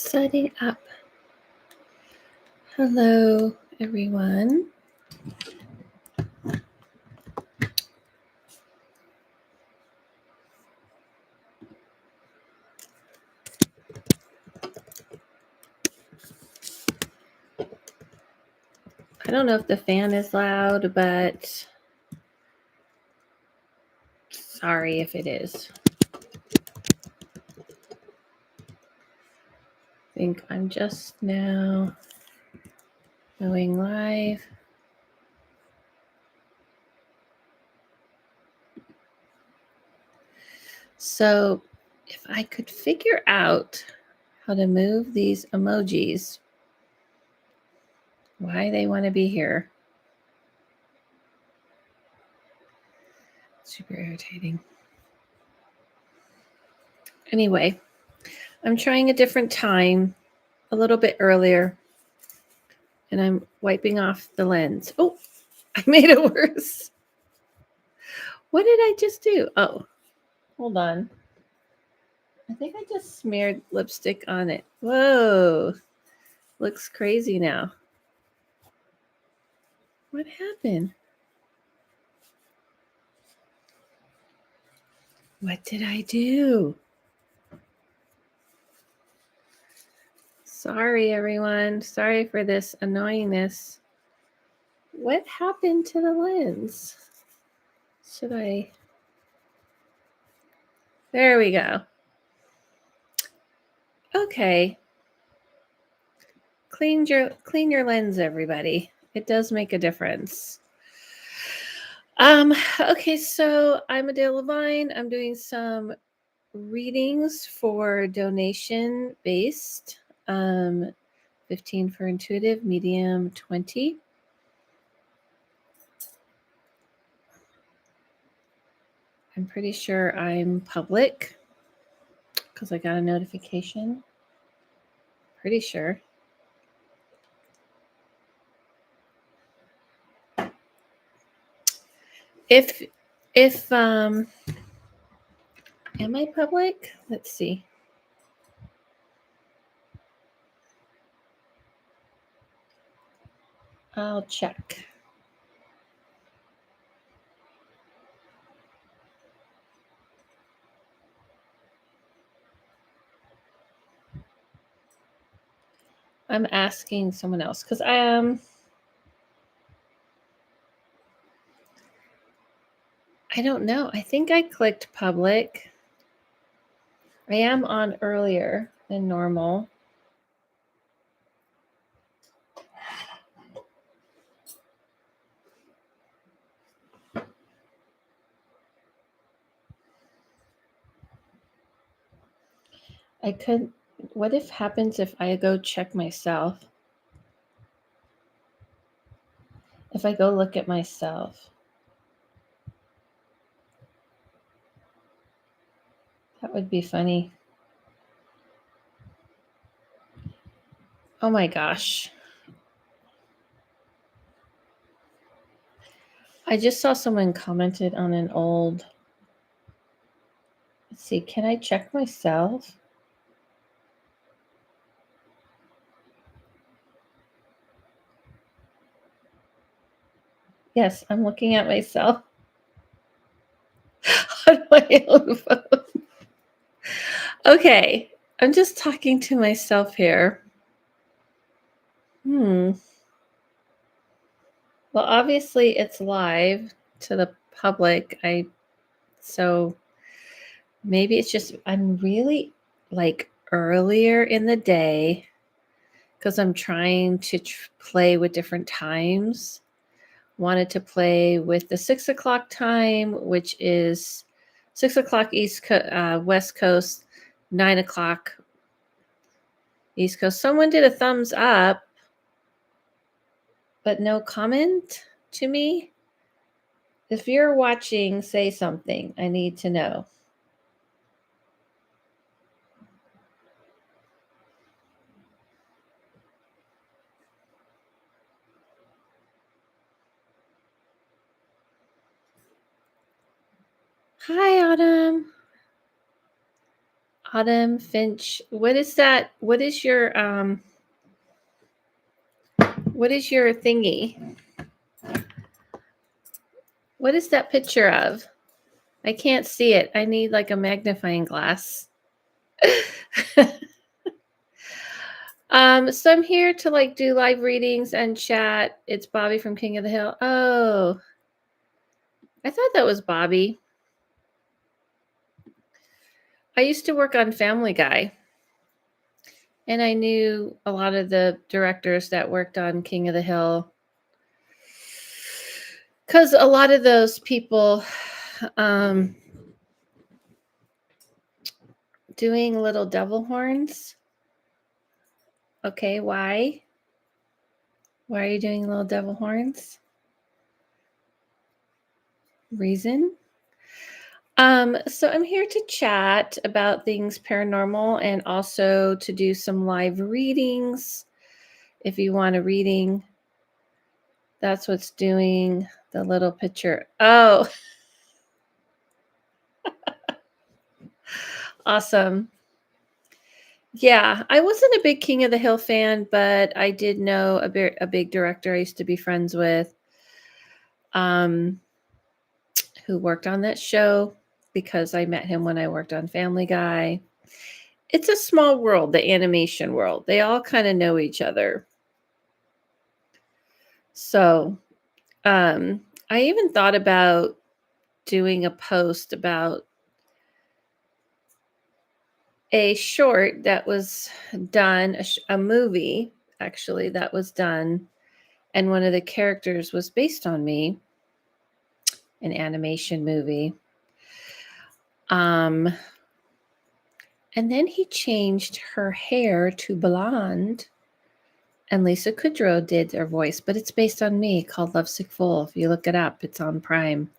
Setting up. Hello, everyone. I don't know if the fan is loud, but sorry if it is. I think I'm just now going live. So if I could figure out how to move these emojis, why they want to be here. Super irritating. Anyway, I'm trying a different time, a little bit earlier, and I'm wiping off the lens. Oh, I made it worse. What did I just do? Oh, hold on. I think I just smeared lipstick on it. Whoa, looks crazy now. What happened? What did I do? Sorry, everyone. Sorry for this annoyingness. What happened to the lens? Should I? There we go. Okay. Clean your lens, everybody. It does make a difference. Okay, so I'm AdelaLavine. I'm doing some readings for donation based. 15 for intuitive, medium 20. I'm pretty sure I'm public because I got a notification. Pretty sure. If am I public? Let's see. I'll check. I'm asking someone else because I don't know. I think I clicked public. I am on earlier than normal. I could. What if happens if I go check myself? If I go look at myself? That would be funny. Oh my gosh. I just saw someone commented on an old. Let's see, can I check myself? Yes, I'm looking at myself on my own phone. Okay, I'm just talking to myself here. Well, obviously it's live to the public. So maybe it's just I'm really like earlier in the day because I'm trying to play with different times. Wanted to play with the 6 o'clock time, which is 6 o'clock West Coast, 9 o'clock East Coast. Someone did a thumbs up, but no comment to me. If you're watching, say something. I need to know. Hi, Autumn. Autumn Finch. What is that? What is your thingy? What is that picture of? I can't see it. I need like a magnifying glass. So I'm here to like do live readings and chat. It's Bobby from King of the Hill. Oh, I thought that was Bobby. I used to work on Family Guy, and I knew a lot of the directors that worked on King of the Hill, because a lot of those people doing little devil horns. Okay, why? Why are you doing little devil horns? Reason? So I'm here to chat about things paranormal and also to do some live readings. If you want a reading, that's what's doing the little picture. Oh, awesome. Yeah, I wasn't a big King of the Hill fan, but I did know a big director I used to be friends with, who worked on that show because I met him when I worked on Family Guy. It's a small world, the animation world. They all kind of know each other. So, I even thought about doing a post about a short that was done, a movie actually that was done, and one of the characters was based on me, an animation movie. And then he changed her hair to blonde, and Lisa Kudrow did their voice, but it's based on me, called Lovesick Fool. If you look it up, it's on Prime.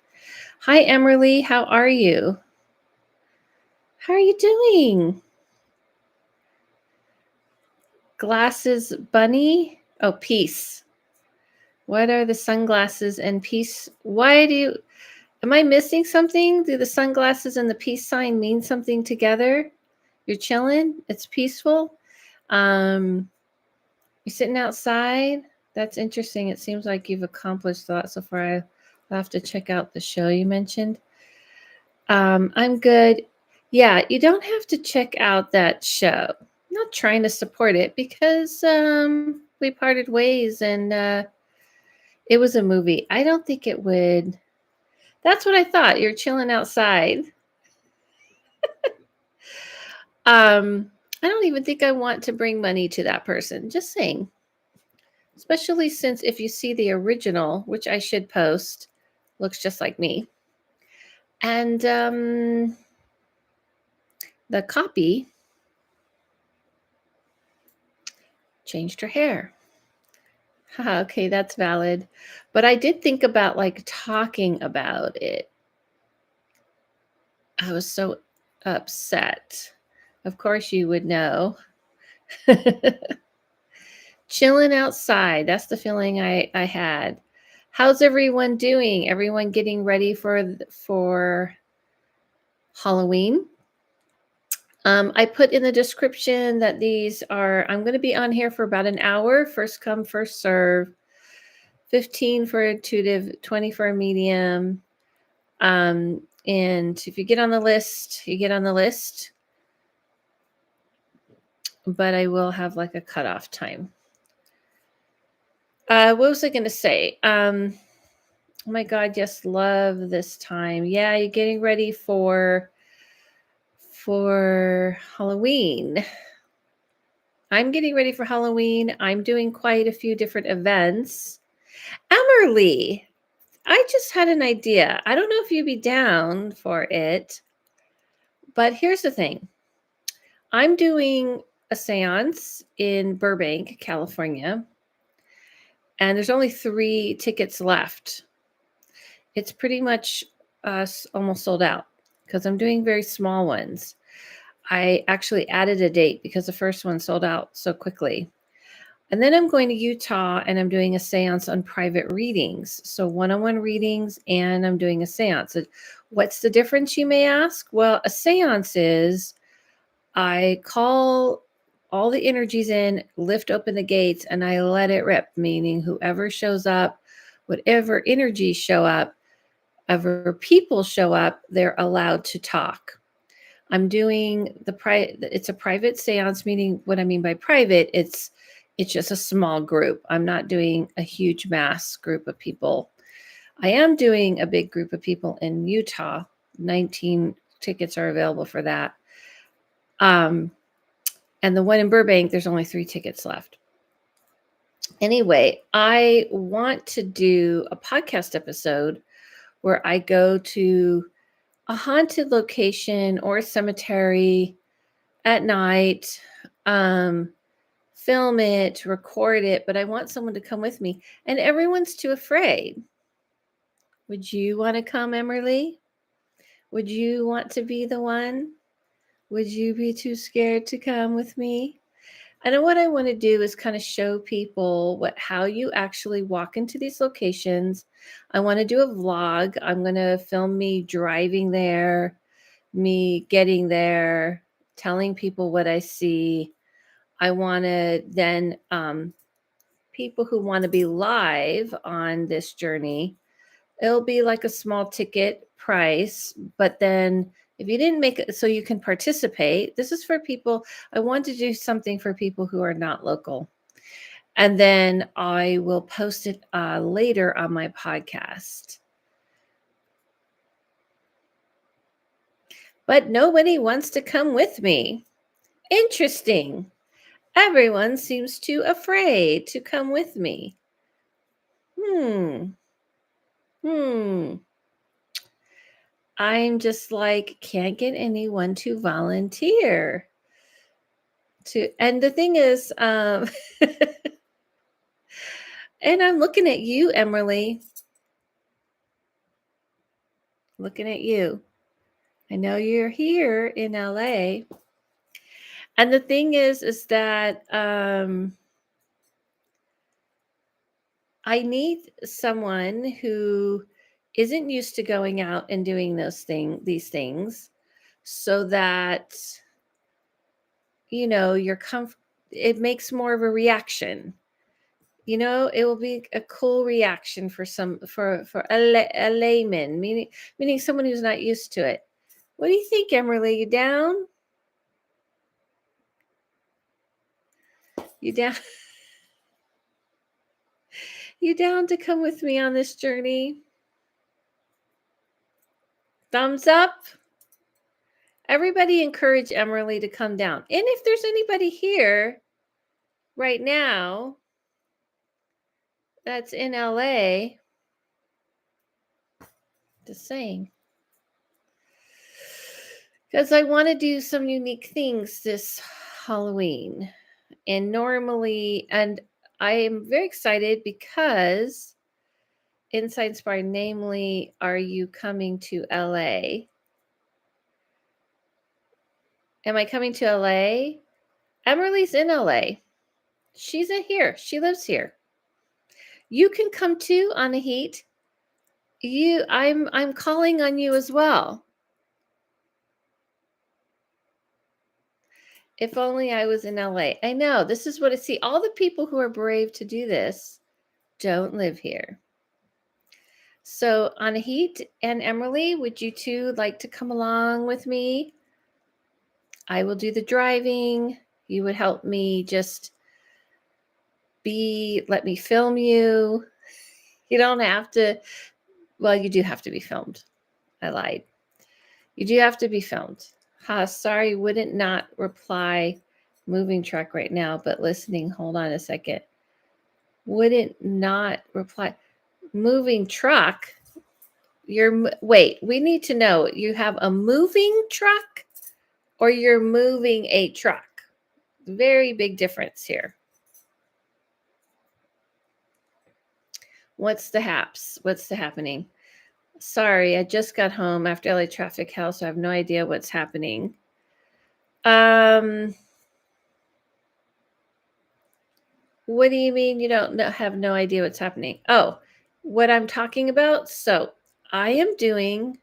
Hi, Emerly. How are you? How are you doing? Glasses bunny? Oh, peace. What are the sunglasses and peace? Am I missing something? Do the sunglasses and the peace sign mean something together? You're chilling? It's peaceful? You're sitting outside? That's interesting. It seems like you've accomplished a lot so far. I'll have to check out the show you mentioned. I'm good. Yeah, you don't have to check out that show. I'm not trying to support it because we parted ways and it was a movie. I don't think it would. That's what I thought. You're chilling outside. I don't even think I want to bring money to that person. Just saying. Especially since if you see the original, which I should post, looks just like me. And the copy changed her hair. Okay, that's valid. But I did think about like talking about it. I was so upset. Of course, you would know. Chilling outside. That's the feeling I had. How's everyone doing? Everyone getting ready for Halloween? I put in the description that I'm going to be on here for about an hour. First come, first serve. 15 for intuitive, 20 for a medium. And if you get on the list, you get on the list. But I will have like a cutoff time. What was I going to say? Oh my God, yes, love this time. Yeah, you're getting ready for Halloween. I'm getting ready for Halloween. I'm doing quite a few different events. Emerly, I just had an idea. I don't know if you'd be down for it, but here's the thing. I'm doing a seance in Burbank, California, and there's only 3 tickets left. It's pretty much almost sold out because I'm doing very small ones. I actually added a date because the first one sold out so quickly. And then I'm going to Utah and I'm doing a seance on private readings. So one-on-one readings, and I'm doing a seance. What's the difference, you may ask? Well, a seance is I call all the energies in, lift open the gates, and I let it rip, meaning whoever shows up, whatever energies show up, whatever people show up, they're allowed to talk. I'm doing it's a private seance, meaning what I mean by private, it's just a small group. I'm not doing a huge mass group of people. I am doing a big group of people in Utah. 19 tickets are available for that. And the one in Burbank, there's only 3 tickets left. Anyway, I want to do a podcast episode where I go to a haunted location or a cemetery at night, film it, record it, but I want someone to come with me. And everyone's too afraid. Would you want to come, Emerly? Would you want to be the one? Would you be too scared to come with me? And what I want to do is kind of show people how you actually walk into these locations. I want to do a vlog. I'm going to film me driving there, me getting there, telling people what I see. I want to then, people who want to be live on this journey, it'll be like a small ticket price, but then if you didn't make it so you can participate, this is for people. I want to do something for people who are not local. And then I will post it later on my podcast. But nobody wants to come with me. Interesting. Everyone seems too afraid to come with me. I'm just like, can't get anyone to volunteer. And the thing is, and I'm looking at you, Emerly. Looking at you. I know you're here in LA. And the thing is that I need someone who isn't used to going out and doing these things, so that it makes more of a reaction. It will be a cool reaction for a layman, meaning someone who's not used to it. What do you think, Emerly? You down? You down? You down to come with me on this journey? Thumbs up. Everybody encourage Emerly to come down. And if there's anybody here right now that's in LA, just saying. Because I want to do some unique things this Halloween. And I am very excited because Inside Inspired, namely, are you coming to LA? Am I coming to LA? Emerly's in LA. She's here. She lives here. You can come too, Anahit. I'm calling on you as well. If only I was in LA. I know. This is what I see. All the people who are brave to do this don't live here. So Anahit and Emerly, would you two like to come along with me? I will do the driving. You would help me just let me film you. You don't have to, well, you do have to be filmed. I lied. You do have to be filmed. Sorry, wouldn't not reply moving truck right now, but listening. Hold on a second. Wouldn't not reply. Moving truck? Wait, we need to know. You have a moving truck or you're moving a truck? Very big difference here. What's the haps? What's the happening? Sorry, I just got home after LA traffic hell, so I have no idea what's happening. What do you mean you don't have no idea what's happening? Oh, what I'm talking about? So I am doing,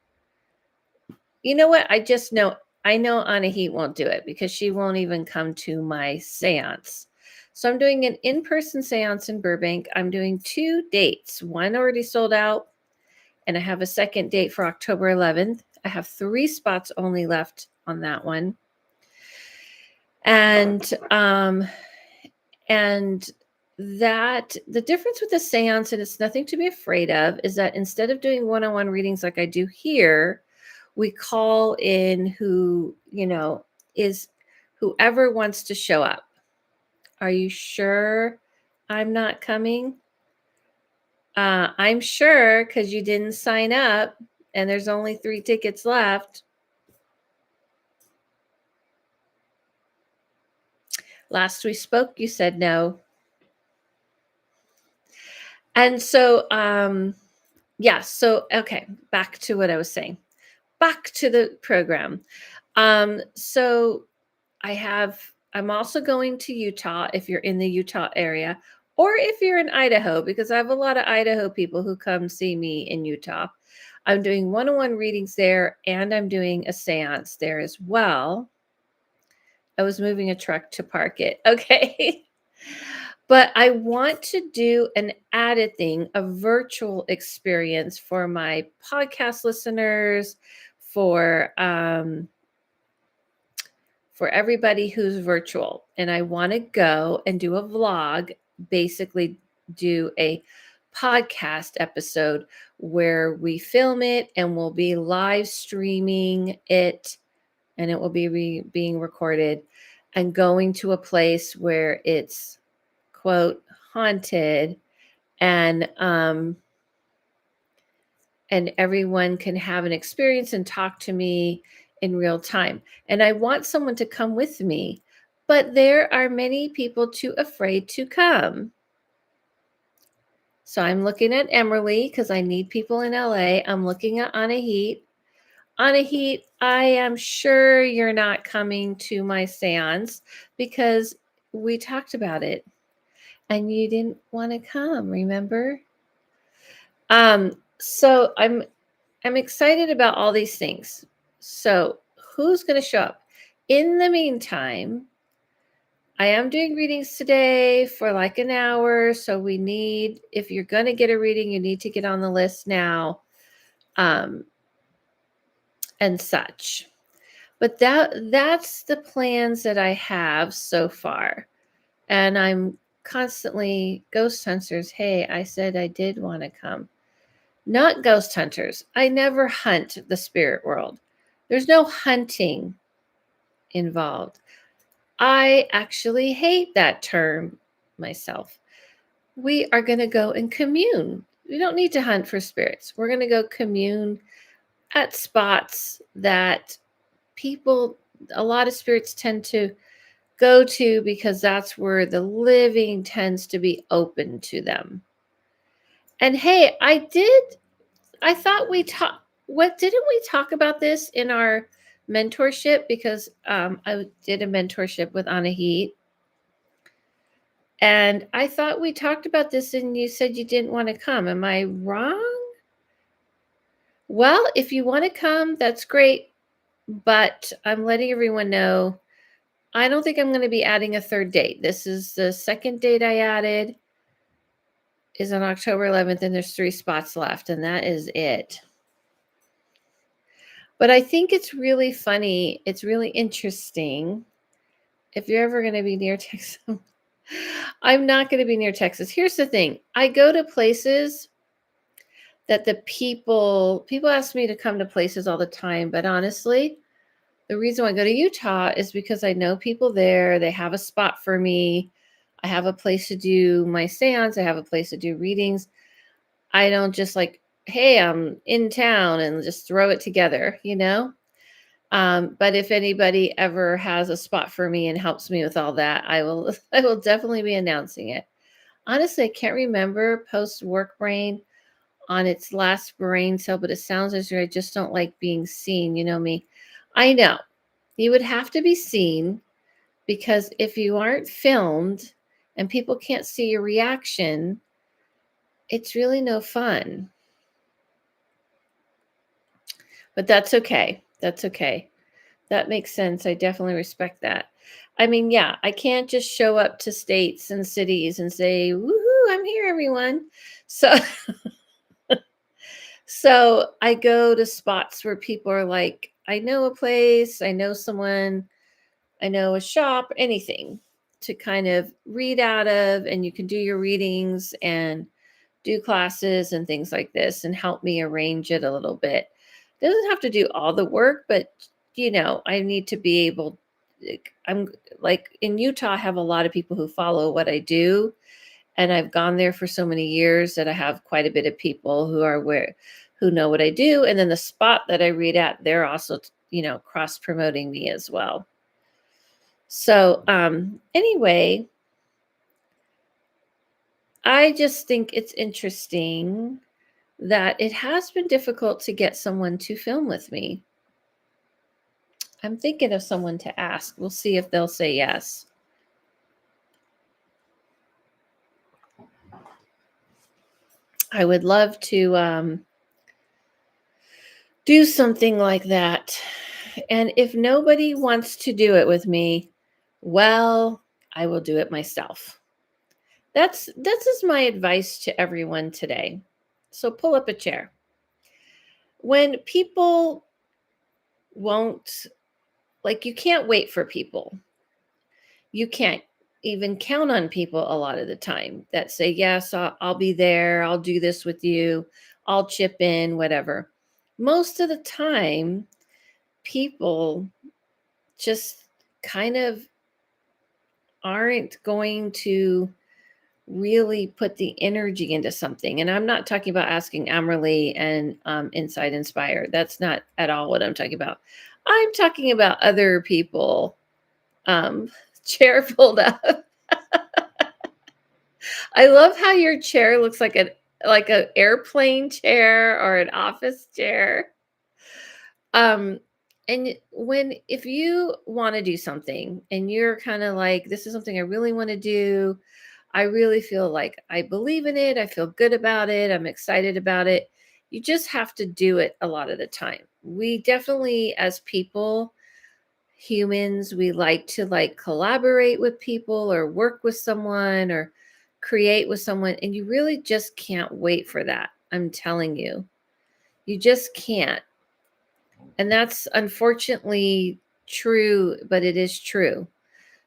you know what? I just know I know Anahit won't do it because she won't even come to my seance. So I'm doing an in-person seance in Burbank. I'm doing 2 dates. One already sold out, and I have a second date for October 11th. I have 3 spots only left on that one. And that the difference with the seance, and it's nothing to be afraid of, is that instead of doing one-on-one readings like I do here, we call in is whoever wants to show up. Are you sure I'm not coming? I'm sure, because you didn't sign up and there's only 3 tickets left. Last we spoke, you said no. And so, okay, back to what I was saying. Back to the program. So I'm also going to Utah if you're in the Utah area, or if you're in Idaho, because I have a lot of Idaho people who come see me in Utah. I'm doing one-on-one readings there, and I'm doing a seance there as well. I was moving a truck to park it. Okay. But I want to do an added thing, a virtual experience for my podcast listeners, for everybody who's virtual. And I want to go and do a vlog, basically do a podcast episode where we film it and we'll be live streaming it, and it will be being recorded and going to a place where it's quote haunted, and everyone can have an experience and talk to me in real time. And I want someone to come with me, but there are many people too afraid to come. So I'm looking at Emerly because I need people in LA. I'm looking at Anahit. Anahit, I am sure you're not coming to my seance because we talked about it and you didn't want to come, remember? So I'm excited about all these things. So who's going to show up? In the meantime, I am doing readings today for like an hour. So if you're going to get a reading, you need to get on the list now, and such. But that's the plans that I have so far. And I'm constantly ghost hunters. Hey, I said I did want to come. Not ghost hunters. I never hunt the spirit world. There's no hunting involved. I actually hate that term myself. We are going to go and commune. We don't need to hunt for spirits. We're going to go commune at spots that a lot of spirits tend to go to because that's where the living tends to be open to them. And hey, I thought didn't we talk about this in our mentorship? Because I did a mentorship with Anahit. And I thought we talked about this and you said you didn't want to come. Am I wrong? Well, if you want to come, that's great. But I'm letting everyone know, I don't think I'm going to be adding a 3rd date. This is the 2nd date I added, is on October 11th, and there's 3 spots left, and that is it. But I think it's really funny. It's really interesting. If you're ever going to be near Texas, I'm not going to be near Texas. Here's the thing. I go to places that the people ask me to come to places all the time. But honestly, the reason why I go to Utah is because I know people there. They have a spot for me. I have a place to do my seance. I have a place to do readings. I don't just like, hey, I'm in town and just throw it together, But if anybody ever has a spot for me and helps me with all that, I will definitely be announcing it. Honestly, I can't remember post work brain on its last brain cell, but it sounds as though I just don't like being seen. You know me. I know you would have to be seen, because if you aren't filmed and people can't see your reaction, it's really no fun. But that's okay. That's okay. That makes sense. I definitely respect that. I mean, yeah, I can't just show up to states and cities and say, "Woohoo, I'm here, everyone." So so I go to spots where people are like, I know a place, I know someone, I know a shop, anything to kind of read out of, and you can do your readings and do classes and things like this and help me arrange it a little bit. Doesn't have to do all the work, but I need to be able, I'm like in Utah, I have a lot of people who follow what I do, and I've gone there for so many years that I have quite a bit of people who know what I do, and then the spot that I read at, they're also cross promoting me as well. So anyway, I just think it's interesting that it has been difficult to get someone to film with me. I'm thinking of someone to ask. We'll see if they'll say yes. I would love to do something like that. And if nobody wants to do it with me, well, I will do it myself. That's just my advice to everyone today. So pull up a chair. When people won't, like, you can't wait for people. You can't even count on people a lot of the time that say, yes, I'll be there. I'll do this with you. I'll chip in, whatever. Most of the time, people just kind of aren't going to really put the energy into something. And I'm not talking about asking Amerly and Inside Inspire. That's not at all what I'm talking about. I'm talking about other people. Um, Chair pulled up. I love how your chair looks like an airplane chair or an office chair. Um, and if you want to do something and you're kind of like, this is something I really want to do, I really feel like I believe in it, I feel good about it, I'm excited about it. You just have to do it a lot of the time. We definitely, as people, humans, we like to like collaborate with people or work with someone or create with someone, and you really just can't wait for that. I'm telling you, you just can't. And that's unfortunately true, but it is true.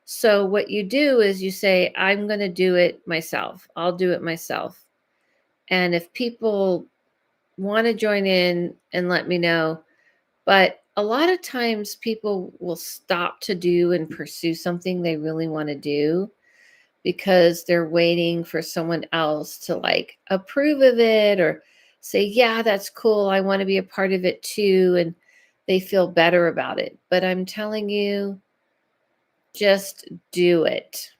So what you do is you say, I'm going to do it myself. I'll do it myself. And if people want to join in, and let me know. But a lot of times people will stop to do and pursue something they really want to do because they're waiting for someone else to like approve of it or say, yeah, that's cool. I want to be a part of it too. And they feel better about it. But I'm telling you, just do it.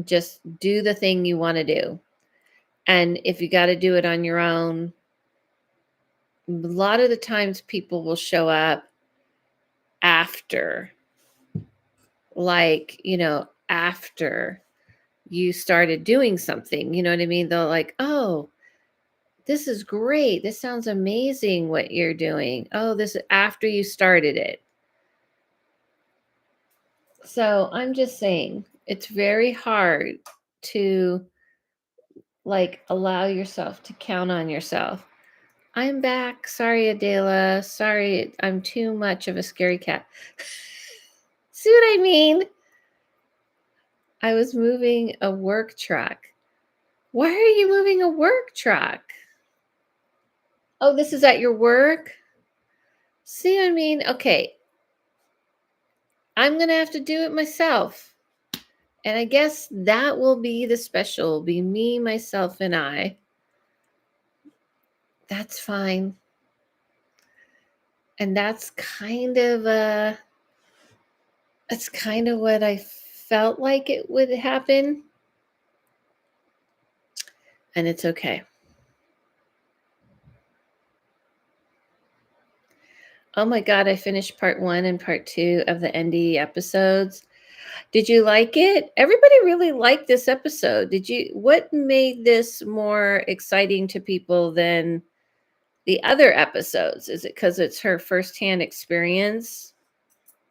Just do the thing you want to do. And if you got to do it on your own, a lot of the times people will show up after, like, after you started doing something. You know what I mean? They'll like, oh, this is great. This sounds amazing what you're doing. Oh, this is after you started it. So I'm just saying it's very hard to like allow yourself to count on yourself. I'm back. Sorry, Adela. Sorry, I'm too much of a scary cat. See what I mean? I was moving a work truck. Why are you moving a work truck? Oh, this is at your work? See what I mean? Okay. I'm going to have to do it myself. And I guess that will be the special, be me, myself, and I. That's fine. And that's kind of what I felt like it would happen. And it's okay. Oh my God, I finished part 1 and part 2 of the NDE episodes. Did you like it? Everybody really liked this episode. What made this more exciting to people than the other episodes? Is it because it's her firsthand experience?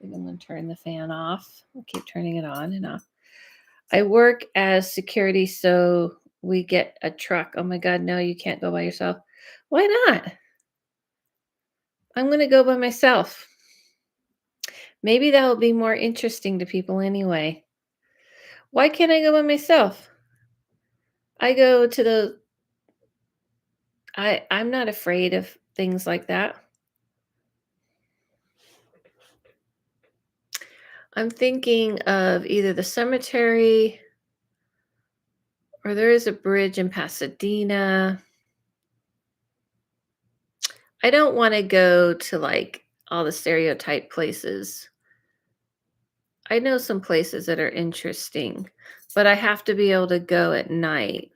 I'm going to turn the fan off. I'll keep turning it on and off. I work as security, so we get a truck. Oh my God, no, you can't go by yourself. Why not? I'm going to go by myself. Maybe that will be more interesting to people anyway. Why can't I go by myself? I go to I'm not afraid of things like that. I'm thinking of either the cemetery or there is a bridge in Pasadena. I don't want to go to like all the stereotype places. I know some places that are interesting, but I have to be able to go at night.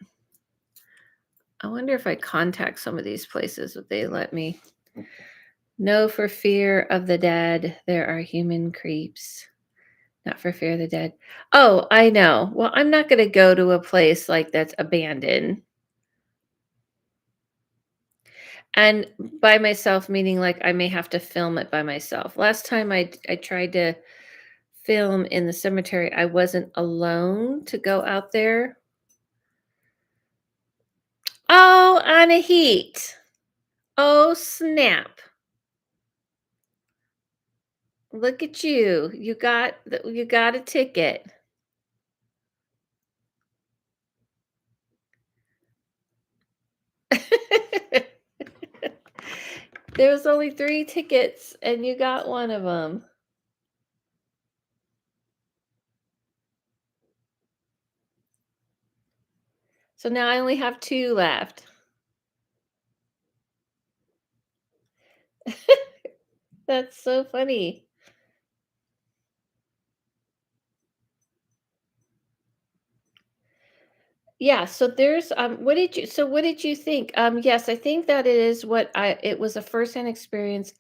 I wonder if I contact some of these places, would they let me? No, for fear of the dead, there are human creeps. Not for fear of the dead. Oh, I know. Well, I'm not going to go to a place like that's abandoned. And by myself, meaning like I may have to film it by myself. Last time I tried to film in the cemetery, I wasn't alone to go out there. Oh, on a heat. Oh, snap. Look at you. You got a ticket. There was only 3 tickets and you got one of them. So now I only have 2 left. That's so funny. Yeah, so there's what did you think? Yes, I think that it is it was a firsthand experience,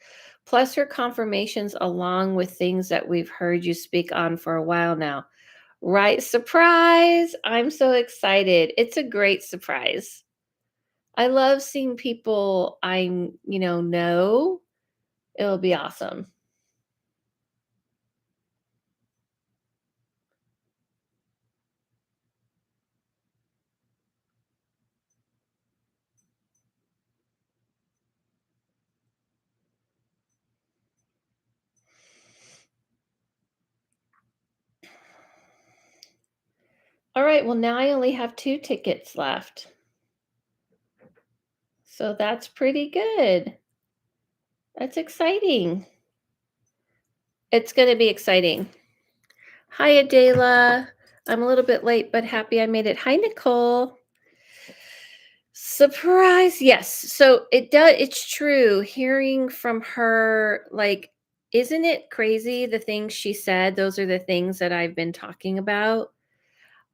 plus her confirmations along with things that we've heard you speak on for a while now. Right? Surprise! I'm so excited. It's a great surprise. I love seeing people know. It'll be awesome. All right, well now I only have 2 tickets left. So that's pretty good. That's exciting. It's going to be exciting. Hi, Adela. I'm a little bit late, but happy I made it. Hi, Nicole. Surprise. Yes. So it's true. Hearing from her, like, isn't it crazy the things she said? Those are the things that I've been talking about.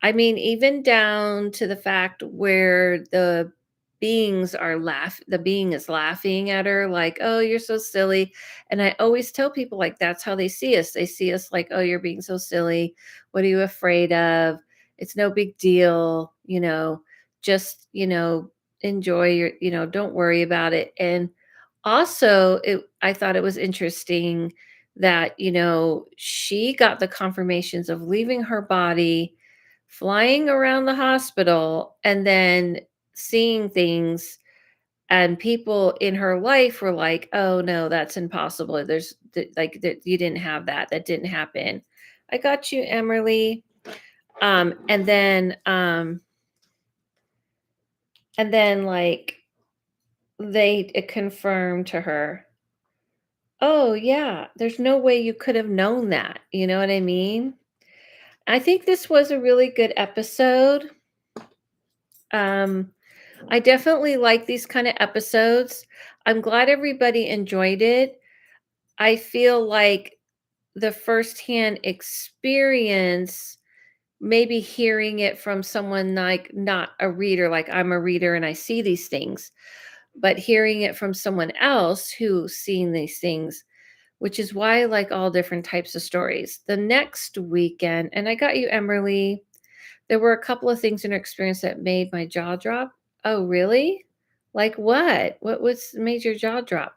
I mean, even down to the fact where the being is laughing at her, like, oh, you're so silly. And I always tell people, like, that's how they see us. They see us like, oh, you're being so silly. What are you afraid of? It's no big deal, just, enjoy don't worry about it. And also, I thought it was interesting that, she got the confirmations of leaving her body, flying around the hospital, and then seeing things, and people in her life were like, "Oh no, that's impossible. You didn't have that. That didn't happen." I got you, Emily. And then like they it confirmed to her, "Oh yeah, there's no way you could have known that." You know what I mean? I think this was a really good episode. Um I definitely like these kind of episodes. I'm glad everybody enjoyed it. I feel like the firsthand experience, maybe hearing it from someone like not a reader, like I'm a reader and I see these things, but hearing it from someone else who's seen these things, which is why I like all different types of stories. The next weekend, and I got you, Emily, there were a couple of things in her experience that made my jaw drop. Oh, really? Like what? What made your jaw drop?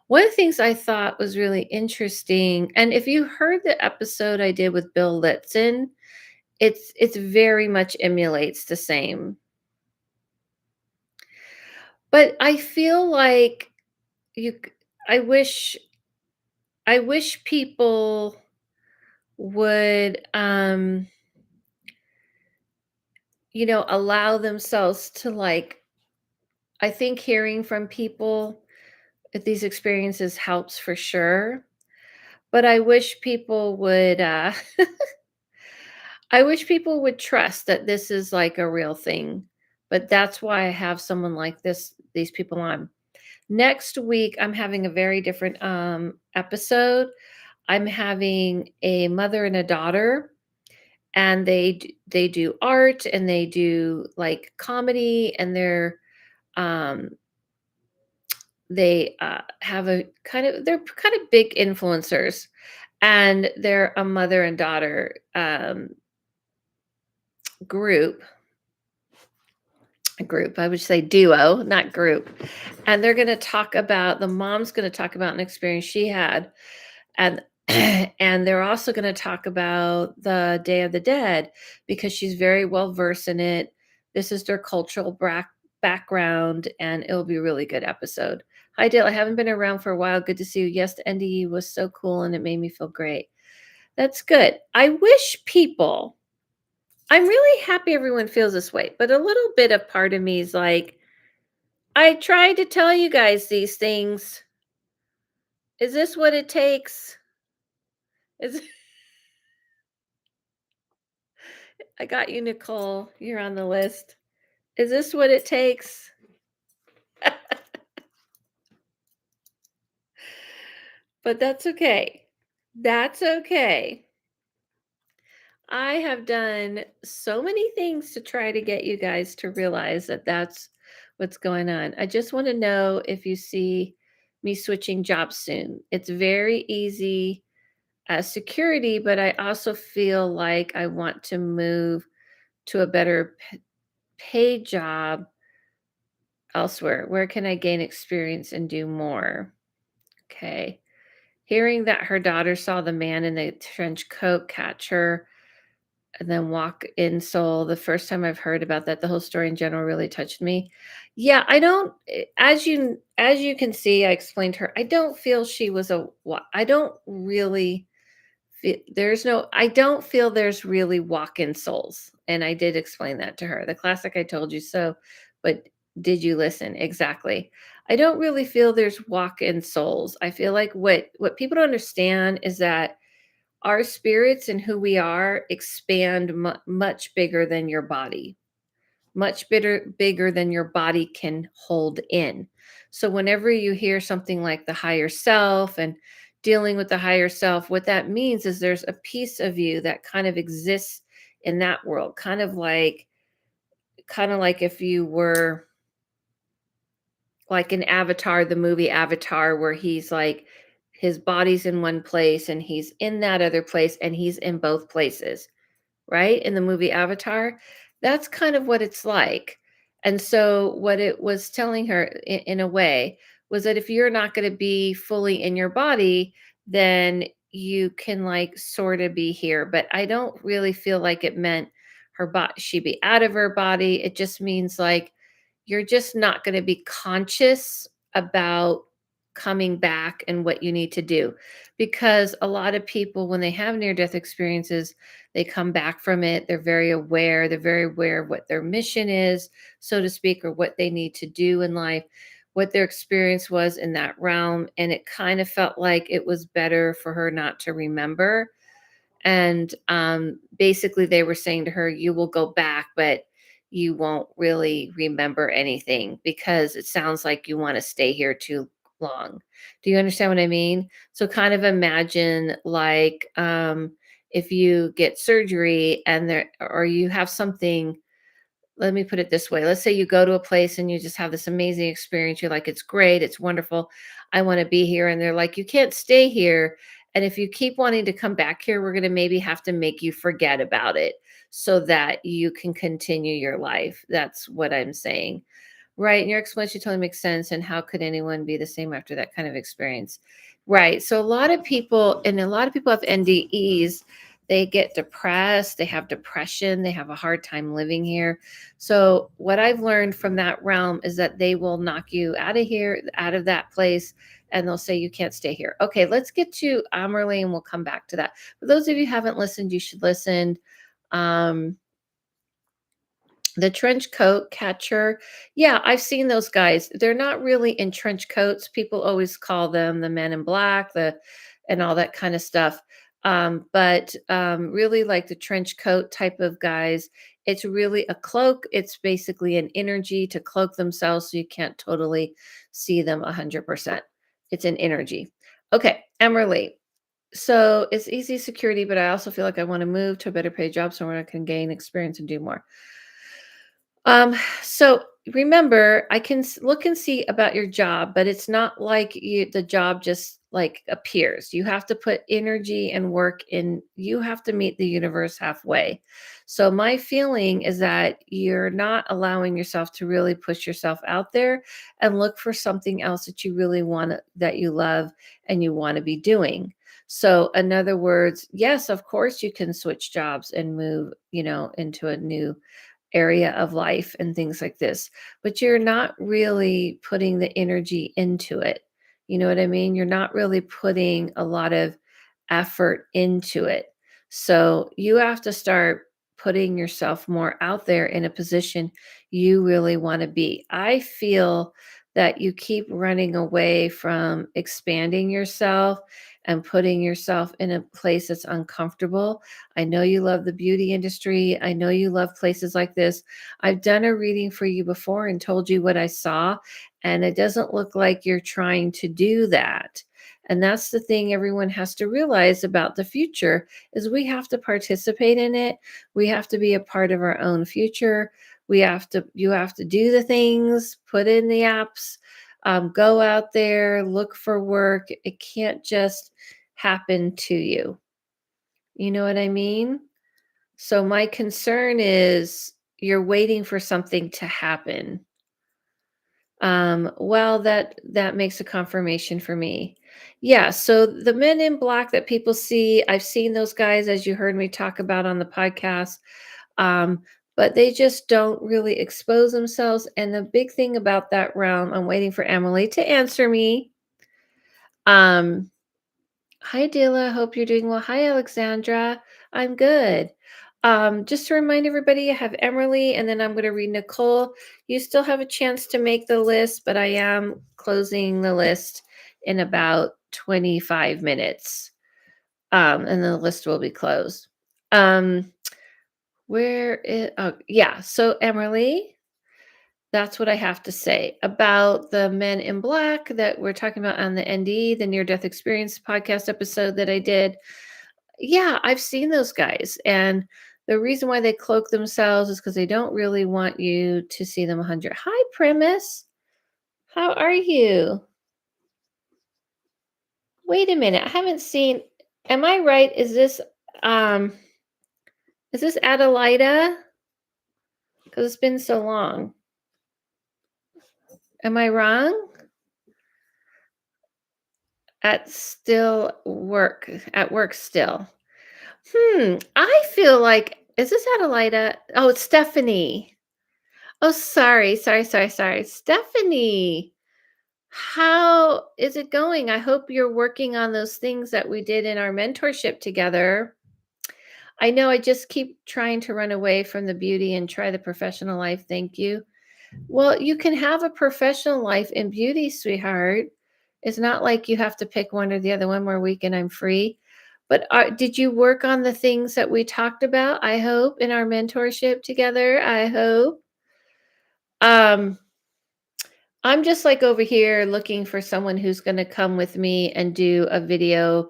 One of the things I thought was really interesting, and if you heard the episode I did with Bill Litzen, it's very much emulates the same. But I feel like you c- I wish people would allow themselves to, like, I think hearing from people at these experiences helps for sure, but I wish people would I wish people would trust that this is like a real thing. But that's why I have someone like these people on. Next week I'm having a very different episode. I'm having a mother and a daughter, and they do art and they do like comedy, and um have a they're kind of big influencers, and they're a mother and daughter group I would say duo, not group. And they're going to talk about the mom's going to talk about an experience she had, and and they're also going to talk about the Day of the Dead because she's very well versed in it. This is their cultural background, and it'll be a really good episode. Hi Dale, I haven't been around for a while. Good to see you. Yes, the NDE was so cool and it made me feel great. That's good. I wish people I'm really happy everyone feels this way, but a little bit of part of me is like, I tried to tell you guys these things. Is this what it takes? Is I got you, Nicole. You're on the list. Is this what it takes? But that's okay. That's okay. I have done so many things to try to get you guys to realize that that's what's going on. I just want to know if you see me switching jobs soon. It's very easy as security, but I also feel like I want to move to a better paid job elsewhere. Where can I gain experience and do more? Okay. Hearing that her daughter saw the man in the trench coat catch her and then walk in Seoul, the first time I've heard about that, the whole story in general really touched me. Yeah, I don't as you can see, I explained to her, I don't feel she was I don't really I don't feel there's really walk-in souls, and I did explain that to her. The classic "I told you so," but did you listen? Exactly. I don't really feel there's walk-in souls. I feel like what people don't understand is that our spirits and who we are expand much bigger than your body, much bigger than your body can hold in. So whenever you hear something like the higher self and dealing with the higher self, what that means is there's a piece of you that kind of exists in that world, kind of like if you were like an Avatar, the movie Avatar, where he's like his body's in one place and he's in that other place and he's in both places, right? In the movie Avatar, that's kind of what it's like. And so, what it was telling her in a way was that if you're not going to be fully in your body, then you can like sort of be here. But I don't really feel like it meant her body, she'd be out of her body. It just means like you're just not going to be conscious about coming back and what you need to do. Because a lot of people, when they have near death experiences, they come back from it. They're very aware of what their mission is, so to speak, or what they need to do in life, what their experience was in that realm. And it kind of felt like it was better for her not to remember. And basically, they were saying to her, you will go back, but you won't really remember anything because it sounds like you want to stay here too long. Do you understand what I mean? So, kind of imagine like if you get surgery and there, or you have something, let me put it this way. Let's say you go to a place and you just have this amazing experience. You're like, it's great. It's wonderful. I want to be here. And they're like, you can't stay here. And if you keep wanting to come back here, we're going to maybe have to make you forget about it so that you can continue your life. That's what I'm saying. Right, and your explanation totally makes sense, and how could anyone be the same after that kind of experience? Right, so a lot of people have NDEs, they get depressed, they have depression, they have a hard time living here. So, what I've learned from that realm is that they will knock you out of here, out of that place, and they'll say you can't stay here. Okay, let's get to Amerly, and we'll come back to that. For those of you who haven't listened, you should listen. Um, the trench coat catcher. Yeah, I've seen those guys. They're not really in trench coats. People always call them the men in black, the and all that kind of stuff. But really like the trench coat type of guys, it's really a cloak. It's basically an energy to cloak themselves so you can't totally see them 100%. It's an energy. Okay, Emily. So it's easy security, but I also feel like I want to move to a better paid job somewhere I can gain experience and do more. So remember, I can look and see about your job, but it's not like the job just like appears. You have to put energy and work in. You have to meet the universe halfway. So my feeling is that you're not allowing yourself to really push yourself out there and look for something else that you really want that you love and you want to be doing. So in other words, yes, of course you can switch jobs and move, into a new area of life and things like this, but you're not really putting the energy into it. You know what I mean? You're not really putting a lot of effort into it. So you have to start putting yourself more out there in a position you really want to be. I feel that you keep running away from expanding yourself and putting yourself in a place that's uncomfortable. I know you love the beauty industry. I know you love places like this. I've done a reading for you before and told you what I saw, and it doesn't look like you're trying to do that. And that's the thing everyone has to realize about the future is we have to participate in it. We have to be a part of our own future. You have to do the things, put in the apps, go out there, look for work. It can't just happen to you. You know what I mean? So my concern is you're waiting for something to happen. Well, that makes a confirmation for me. Yeah, so the men in black that people see, I've seen those guys as you heard me talk about on the podcast. Um, but they just don't really expose themselves. And the big thing about that realm, I'm waiting for Emily to answer me. Um, Hi, Dila. Hope you're doing well. Hi, Alexandra. I'm good. Just to remind everybody, I have Emily, and then I'm going to read Nicole. You still have a chance to make the list, but I am closing the list in about 25 minutes, and then the list will be closed. Where is? Oh, yeah. So, Emily, that's what I have to say about the men in black that we're talking about on the ND, the near death experience podcast episode that I did. Yeah, I've seen those guys. And the reason why they cloak themselves is because they don't really want you to see them 100. Hi, Premise. How are you? Wait a minute. I haven't seen. Am I right? Um is this Adelita? Because it's been so long. Am I wrong? At work still. I feel like is this Adelita? Oh, it's Stephanie. Oh, sorry. Stephanie, how is it going? I hope you're working on those things that we did in our mentorship together. I know I just keep trying to run away from the beauty and try the professional life. Thank you. Well, you can have a professional life in beauty, sweetheart. It's not like you have to pick one or the other. One more week and I'm free. But did you work on the things that we talked about? I hope in our mentorship together. I hope. Um, I'm just like over here looking for someone who's going to come with me and do a video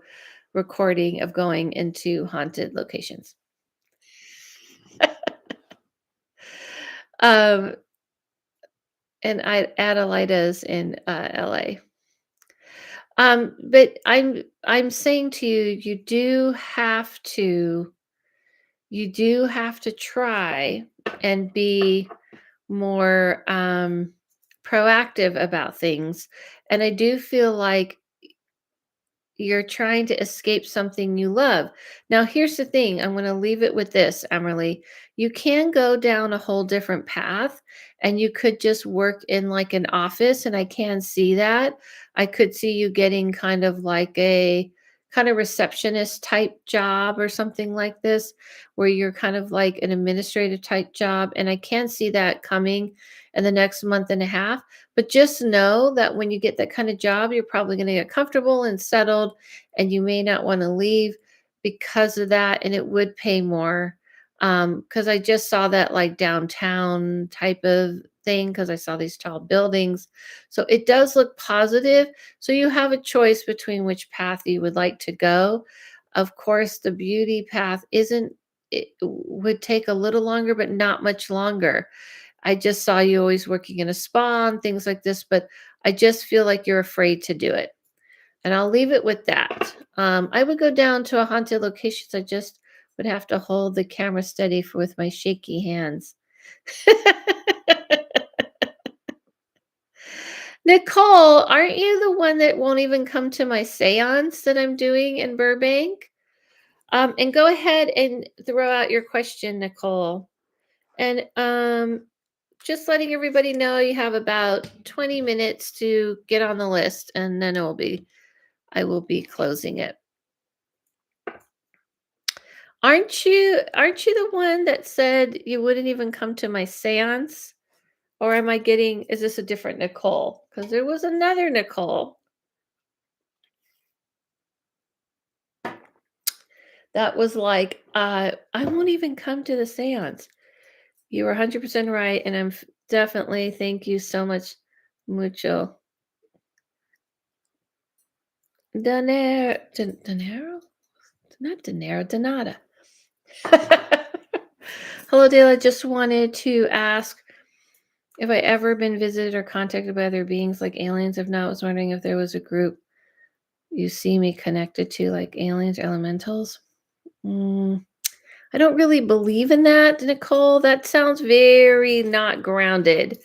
recording of going into haunted locations. Um, and Adelaida's in LA. But I'm saying to you, you do have to try and be more. proactive about things. And I do feel like you're trying to escape something you love. Now, here's the thing. I'm going to leave it with this, Emily. You can go down a whole different path and you could just work in like an office. And I can see that. I could see you getting kind of like a kind of receptionist type job or something like this, where you're kind of like an administrative type job. And I can see that coming in the next month and a half. But just know that when you get that kind of job, you're probably going to get comfortable and settled, and you may not want to leave because of that. And it would pay more. Because I just saw that like downtown type of thing, because I saw these tall buildings. So it does look positive. So you have a choice between which path you would like to go. Of course, the beauty path isn't, it would take a little longer, but not much longer. I just saw you always working in a spa and things like this, but I just feel like you're afraid to do it. And I'll leave it with that. I would go down to a haunted locations. I just would have to hold the camera steady with my shaky hands. Nicole, aren't you the one that won't even come to my seance that I'm doing in Burbank? And go ahead and throw out your question, Nicole. And just letting everybody know you have about 20 minutes to get on the list, and then I will be closing it. Aren't you the one that said you wouldn't even come to my seance? Or is this a different Nicole? Because there was another Nicole that was like, I won't even come to the seance. You were 100% right. And definitely, thank you so much, mucho. Dinero? Not dinero, donata. Hello, Dale. I just wanted to ask if I ever been visited or contacted by other beings like aliens. If not, I was wondering if there was a group you see me connected to, like aliens or elementals. Mm, I don't really believe in that, Nicole. That sounds very not grounded.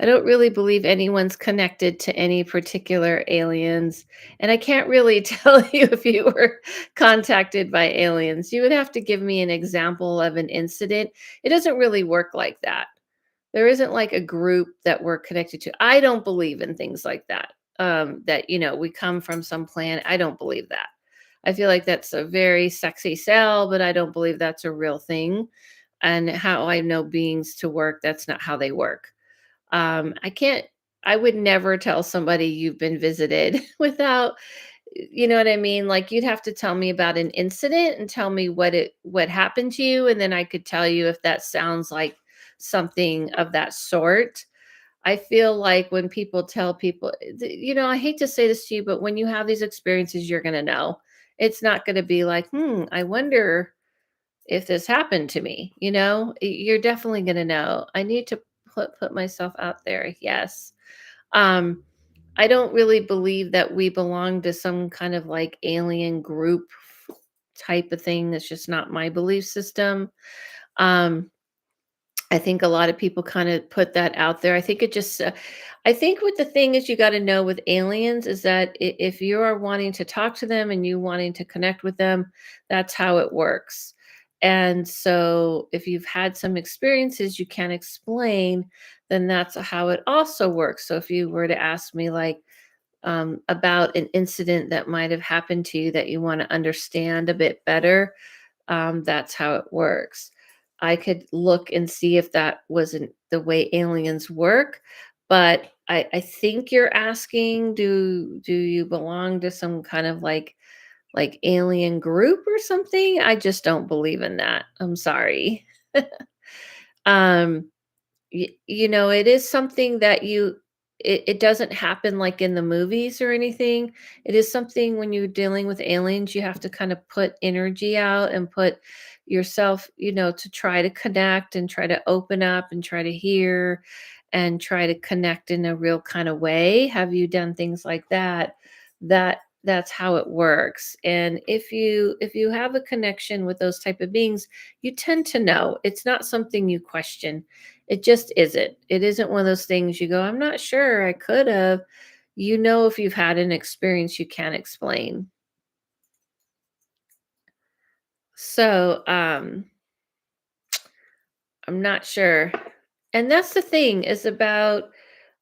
I don't really believe anyone's connected to any particular aliens. And I can't really tell you if you were contacted by aliens. You would have to give me an example of an incident. It doesn't really work like that. There isn't like a group that we're connected to. I don't believe in things like that. That, we come from some planet. I don't believe that. I feel like that's a very sexy sell, but I don't believe that's a real thing. And how I know beings to work, that's not how they work. I can't, I would never tell somebody you've been visited without, you know what I mean? Like you'd have to tell me about an incident and tell me what happened to you. And then I could tell you if that sounds like something of that sort. I feel like when people tell people, I hate to say this to you, but when you have these experiences, you're going to know. It's not going to be like, I wonder if this happened to me. You're definitely going to know. I need to put myself out there. Yes. Um, I don't really believe that we belong to some kind of like alien group type of thing. That's just not my belief system. Um, I think a lot of people kind of put that out there. I think what the thing is you got to know with aliens is that if you are wanting to talk to them and you wanting to connect with them, that's how it works. And so if you've had some experiences you can't explain, then that's how it also works. So if you were to ask me like about an incident that might have happened to you that you want to understand a bit better, that's how it works. I could look and see if that wasn't the way aliens work, but I think you're asking, do you belong to some kind of like alien group or something? I just don't believe in that. I'm sorry. um, it is something that it doesn't happen like in the movies or anything. It is something when you're dealing with aliens, you have to kind of put energy out and put yourself, to try to connect and try to open up and try to hear and try to connect in a real kind of way. Have you done things like that? That's how it works. And if you have a connection with those type of beings, you tend to know. It's not something you question. It just isn't. It isn't one of those things you go, I'm not sure, I could have. You know, if you've had an experience you can't explain. So, I'm not sure. And that's the thing is about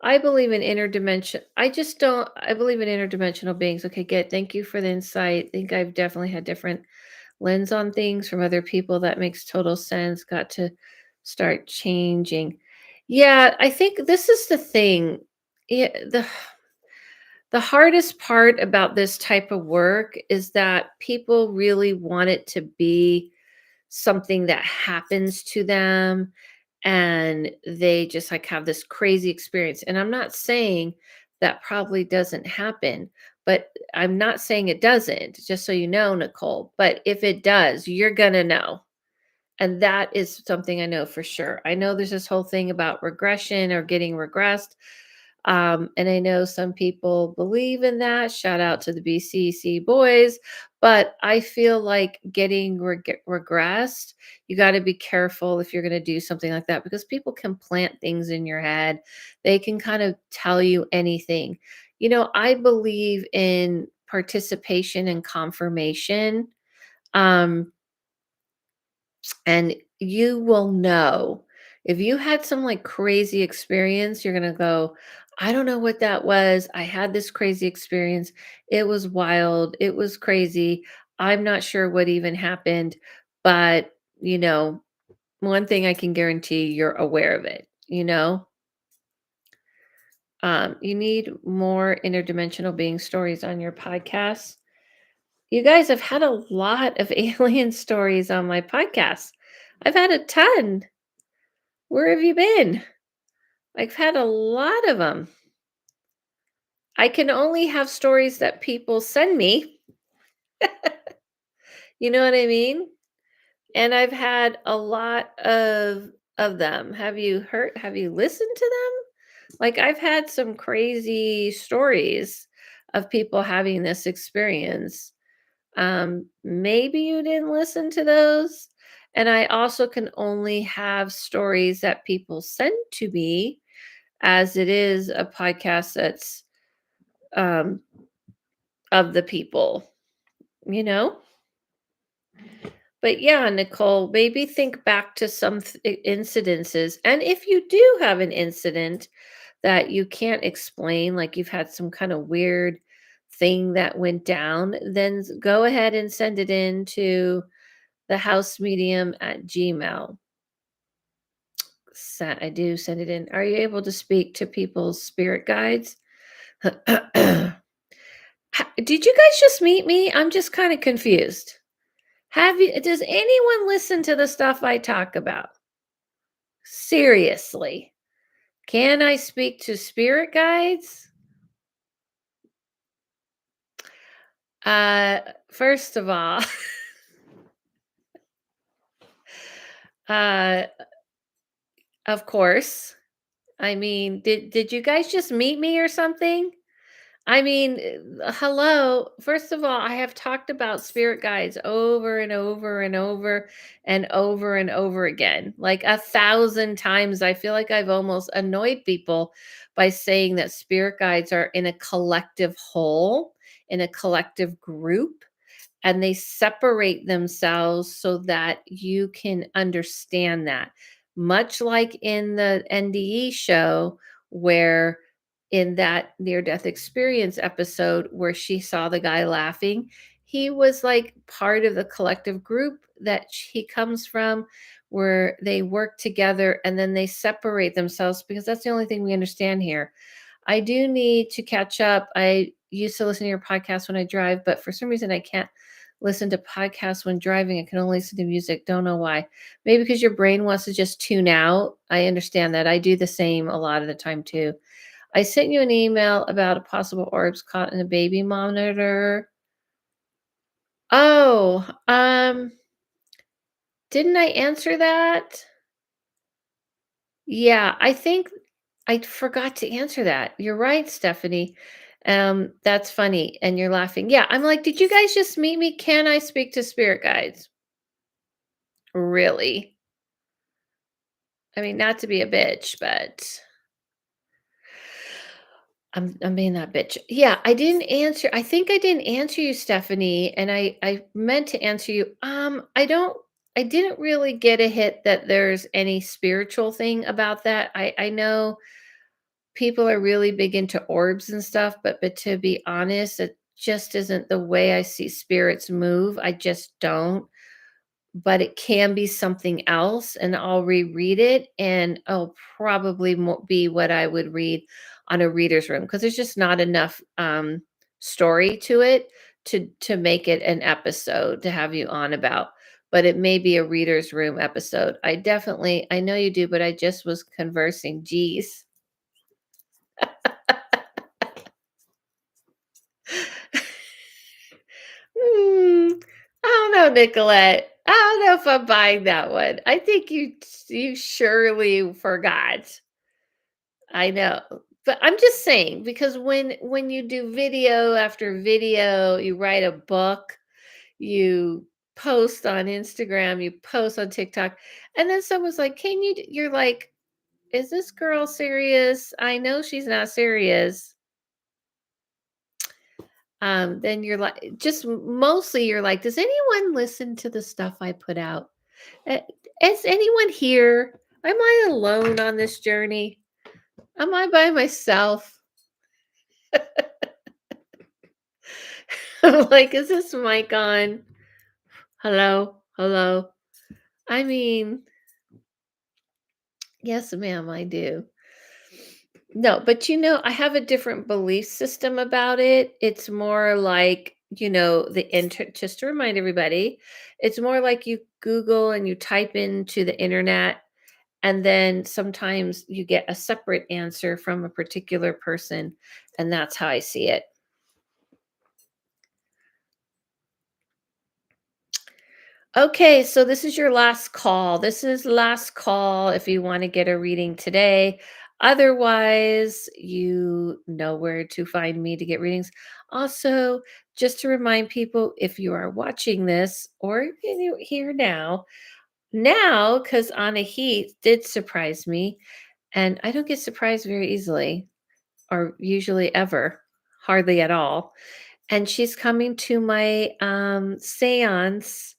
I believe in interdimension. I just don't I believe in interdimensional beings. Okay, good. Thank you for the insight. I think I've definitely had different lens on things from other people. That makes total sense. Got to start changing. Yeah, I think this is the thing. Yeah, the hardest part about this type of work is that people really want it to be something that happens to them and they just like have this crazy experience. And I'm not saying that probably doesn't happen, but I'm not saying it doesn't, just so you know, Nicole. But if it does, you're going to know. And that is something I know for sure. I know there's this whole thing about regression or getting regressed. And I know some people believe in that. Shout out to the BCC boys. But I feel like getting regressed, you got to be careful if you're going to do something like that because people can plant things in your head. They can kind of tell you anything. I believe in participation and confirmation. Um, and you will know if you had some like crazy experience, you're going to go, I don't know what that was. I had this crazy experience. It was wild. It was crazy. I'm not sure what even happened, but one thing I can guarantee you're aware of it. You need more interdimensional being stories on your podcast. You guys have had a lot of alien stories on my podcast. I've had a ton. Where have you been? I've had a lot of them. I can only have stories that people send me. You know what I mean? And I've had a lot of them. Have you listened to them? Like I've had some crazy stories of people having this experience. Maybe you didn't listen to those. And I also can only have stories that people send to me as it is a podcast that's um, of the people, you know? But yeah, Nicole, maybe think back to some incidences. And if you do have an incident that you can't explain, like you've had some kind of weird thing that went down, then go ahead and send it in to the house medium at Gmail. I do send it in. Are you able to speak to people's spirit guides? Did you guys just meet me? I'm just kind of confused. Does anyone listen to the stuff I talk about? Seriously. Can I speak to spirit guides? First of all, uh of course. I mean, did you guys just meet me or something? I mean, hello. First of all, I have talked about spirit guides over and over and over and over and over again, like 1,000 times. I feel like I've almost annoyed people by saying that spirit guides are in a collective whole, in a collective group, and they separate themselves so that you can understand that. Much like in the NDE show, where in that near death experience episode where she saw the guy laughing, he was like part of the collective group that he comes from, where they work together and then they separate themselves because that's the only thing we understand here. I do need to catch up. I used to listen to your podcast when I drive, but for some reason I can't listen to podcasts when driving. I can only listen to music. Don't know why. Maybe because your brain wants to just tune out. I understand that. I do the same a lot of the time too. I sent you an email about a possible orbs caught in a baby monitor. Oh, didn't I answer that? Yeah, I think I forgot to answer that. You're right, Stephanie. That's funny. And you're laughing. Yeah, I'm like, did you guys just meet me? Can I speak to spirit guides? Really? I mean, not to be a bitch, but I'm being that bitch. Yeah, I didn't answer. I think I didn't answer you, Stephanie, and I meant to answer you. I didn't really get a hit that there's any spiritual thing about that. I know people are really big into orbs and stuff, but to be honest, it just isn't the way I see spirits move. I just don't. But it can be something else, and I'll reread it, and it'll probably be what I would read on a reader's room because there's just not enough story to it to make it an episode to have you on about. But it may be a reader's room episode. I know you do, but I just was conversing. Geez. Hmm, I don't know, Nicolette. I don't know if I'm buying that one. I think you surely forgot. I know. But I'm just saying because when you do video after video, you write a book, you post on Instagram, you post on TikTok, and then someone's like, "Can you you're like, is this girl serious? I know she's not serious." Then you're like just mostly you're like, "Does anyone listen to the stuff I put out? Uh, Is anyone here? Am I alone on this journey? Am I by myself?" I'm like, "Is this mic on? Hello? Hello?" I mean, yes, ma'am, I do. No, but I have a different belief system about it. It's more like, just to remind everybody, it's more like you Google and you type into the internet, and then sometimes you get a separate answer from a particular person. And that's how I see it. Okay, so this is your last call. This is last call if you want to get a reading today. Otherwise, you know where to find me to get readings. Also, just to remind people, if you are watching this or here now, because Anna Heath did surprise me, and I don't get surprised very easily or usually ever, hardly at all. And she's coming to my seance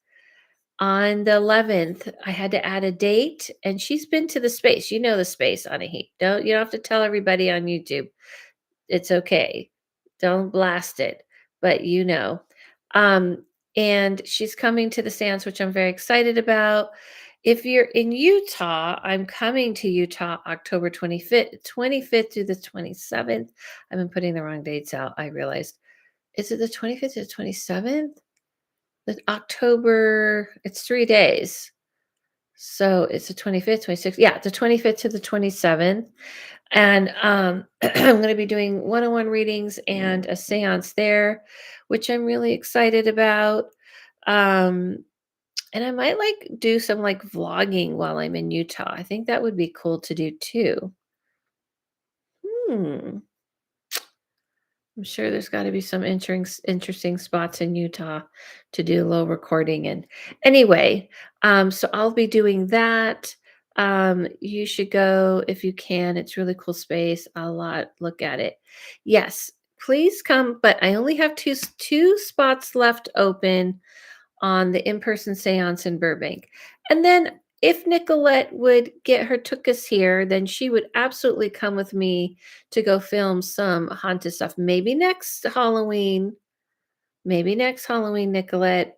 on the 11th. I had to add a date, and she's been to the space. You know the space on a heat. You don't have to tell everybody on YouTube. It's okay. Don't blast it, but you know. Um, and she's coming to the seance, which I'm very excited about. If you're in Utah, I'm coming to Utah October 25th through the 27th. I've been putting the wrong dates out. I realized. Is it the 25th to the 27th? The October, it's 3 days. So it's the 25th, 26th. Yeah, the 25th to the 27th. And I'm going to be doing one-on-one readings and a seance there, which I'm really excited about. Um, and I might do some vlogging while I'm in Utah. I think that would be cool to do too. Hmm. I'm sure there's got to be some interesting spots in Utah to do a little recording in. Anyway, so I'll be doing that. You should go if you can. It's really cool space. I'll look at it. Yes, please come. But I only have two spots left open on the in-person seance in Burbank. And then if Nicolette would get her tuchus here, then she would absolutely come with me to go film some haunted stuff. Maybe next Halloween. Maybe next Halloween, Nicolette.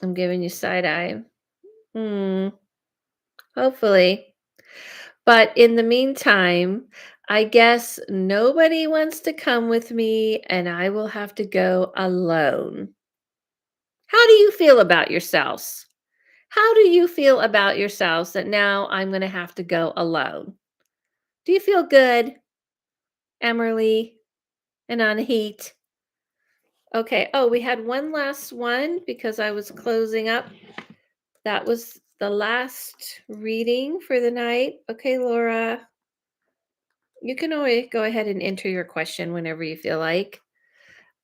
I'm giving you side eye. Hmm. Hopefully. But in the meantime, I guess nobody wants to come with me and I will have to go alone. How do you feel about yourselves? How do you feel about yourselves that now I'm going to have to go alone? Do you feel good, Emily and Anahit? Okay. Oh, we had one last one because I was closing up. That was the last reading for the night. Okay, Laura, you can always go ahead and enter your question whenever you feel like.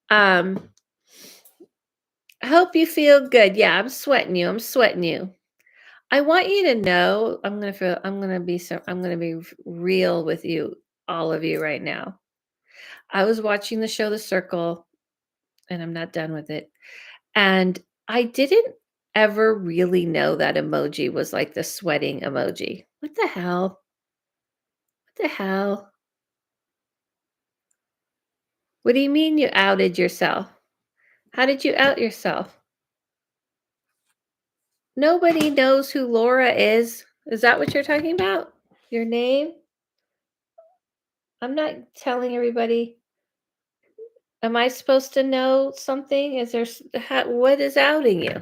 Um, I hope you feel good. Yeah, I'm sweating you. I'm sweating you. I want you to know I'm gonna be real with you, all of you right now. I was watching the show The Circle, and I'm not done with it. And I didn't ever really know that emoji was like the sweating emoji. What the hell? What the hell? What do you mean you outed yourself? How did you out yourself? Nobody knows who Laura is. Is that what you're talking about? Your name? I'm not telling everybody. Am I supposed to know something? What is outing you?